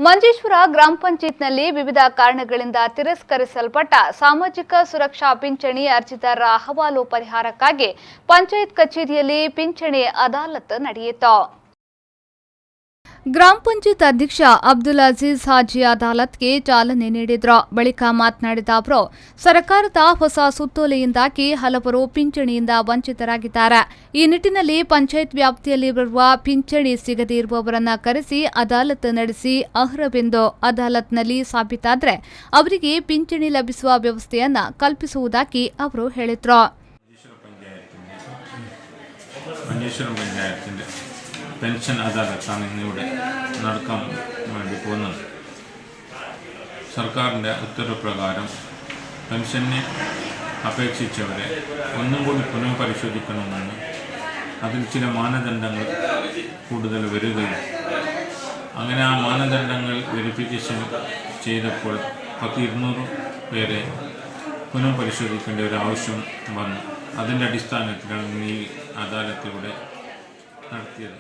ಮಂಜೇಶ್ವರ ಗ್ರಾಮ ಪಂಚಾಯತ್ನಲ್ಲಿ ವಿವಿಧ ಕಾರಣಗಳಿಂದ ತಿರಸ್ಕರಿಸಲ್ಪಟ್ಟ ಸಾಮಾಜಿಕ ಸುರಕ್ಷಾ ಪಿಂಚಣಿ ಅರ್ಜಿದಾರರ ಅಹವಾಲು ಪರಿಹಾರಕ್ಕಾಗಿ ಪಂಚಾಯತ್ ಕಚೇರಿಯಲ್ಲಿ ಪಿಂಚಣಿ ಅದಾಲತ್ ನಡೆಯಿತು. ಗ್ರಾಮ ಪಂಚಾಯತ್ ಅಧ್ಯಕ್ಷ ಅಬ್ದುಲ್ ಅಜೀಜ್ ಹಾಜಿ ಅದಾಲತ್ಗೆ ಚಾಲನೆ ನೀಡಿದ್ರು. ಬಳಿಕ ಮಾತನಾಡಿದ ಅವರು, ಸರ್ಕಾರದ ಹೊಸ ಸುತ್ತೋಲೆಯಿಂದಾಗಿ ಹಲವರು ಪಿಂಚಣಿಯಿಂದ ವಂಚಿತರಾಗಿದ್ದಾರೆ. ಈ ನಿಟ್ಟಿನಲ್ಲಿ ಪಂಚಾಯತ್ ವ್ಯಾಪ್ತಿಯಲ್ಲಿ ಬರುವ ಪಿಂಚಣಿ ಸಿಗದೇ ಇರುವವರನ್ನ ಕರೆಸಿ ಅದಾಲತ್ ನಡೆಸಿ ಅರ್ಹರೆಂದು ಅದಾಲತ್ನಲ್ಲಿ ಸಾಬೀತಾದರೆ ಅವರಿಗೆ ಪಿಂಚಣಿ ಲಭಿಸುವ ವ್ಯವಸ್ಥೆಯನ್ನ ಕಲ್ಪಿಸುವುದಾಗಿ ಅವರು ಹೇಳಿದ್ರು. പെൻഷൻ അദാലത്താണ് ഇന്നിവിടെ നടക്കാൻ വേണ്ടി പോകുന്നത്. സർക്കാരിൻ്റെ ഉത്തരവ് പ്രകാരം പെൻഷന് അപേക്ഷിച്ചവരെ ഒന്നും കൂടി പുനഃപരിശോധിക്കണമെന്ന് അതിൽ ചില മാനദണ്ഡങ്ങൾ കൂടുതൽ വരികയും അങ്ങനെ ആ മാനദണ്ഡങ്ങൾ വെരിഫിക്കേഷൻ ചെയ്തപ്പോൾ 200 പേരെ പുനഃപരിശോധിക്കേണ്ട ഒരു ആവശ്യം വന്നു. അതിൻ്റെ അടിസ്ഥാനത്തിലാണ് ഈ അദാലത്തിലൂടെ നടത്തിയത്.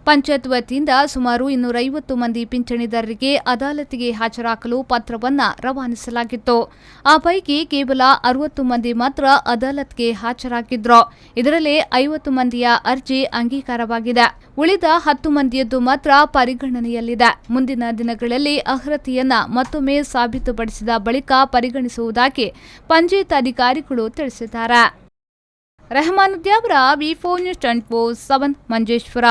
ಪಂಚಾಯತ್ ವತಿಯಿಂದ ಸುಮಾರು 250 ಮಂದಿ ಪಿಂಚಣಿದಾರರಿಗೆ ಅದಾಲತಿಗೆ ಹಾಜರಾಗಲು ಪತ್ರವನ್ನ ರವಾನಿಸಲಾಗಿತ್ತು. ಆ ಪೈಕಿ ಕೇವಲ 60 ಮಂದಿ ಮಾತ್ರ ಅದಾಲತ್ಗೆ ಹಾಜರಾಗಿದ್ರು. ಇದರಲ್ಲಿ 50 ಮಂದಿಯ ಅರ್ಜಿ ಅಂಗೀಕಾರವಾಗಿದೆ. ಉಳಿದ 10 ಮಂದಿಯದ್ದು ಮಾತ್ರ ಪರಿಗಣನೆಯಲ್ಲಿದೆ. ಮುಂದಿನ ದಿನಗಳಲ್ಲಿ ಅರ್ಹತೆಯನ್ನ ಮತ್ತೊಮ್ಮೆ ಸಾಬೀತುಪಡಿಸಿದ ಬಳಿಕ ಪರಿಗಣಿಸುವುದಾಗಿ ಪಂಚಾಯತ್ ಅಧಿಕಾರಿಗಳು ತಿಳಿಸಿದ್ದಾರೆ. ರೆಹಮಾನುದ್ದೀನ್ ಅವರ ವಿ4 ನ್ಯೂಸ್ 24/7 ಮಂಜೇಶ್ವರ.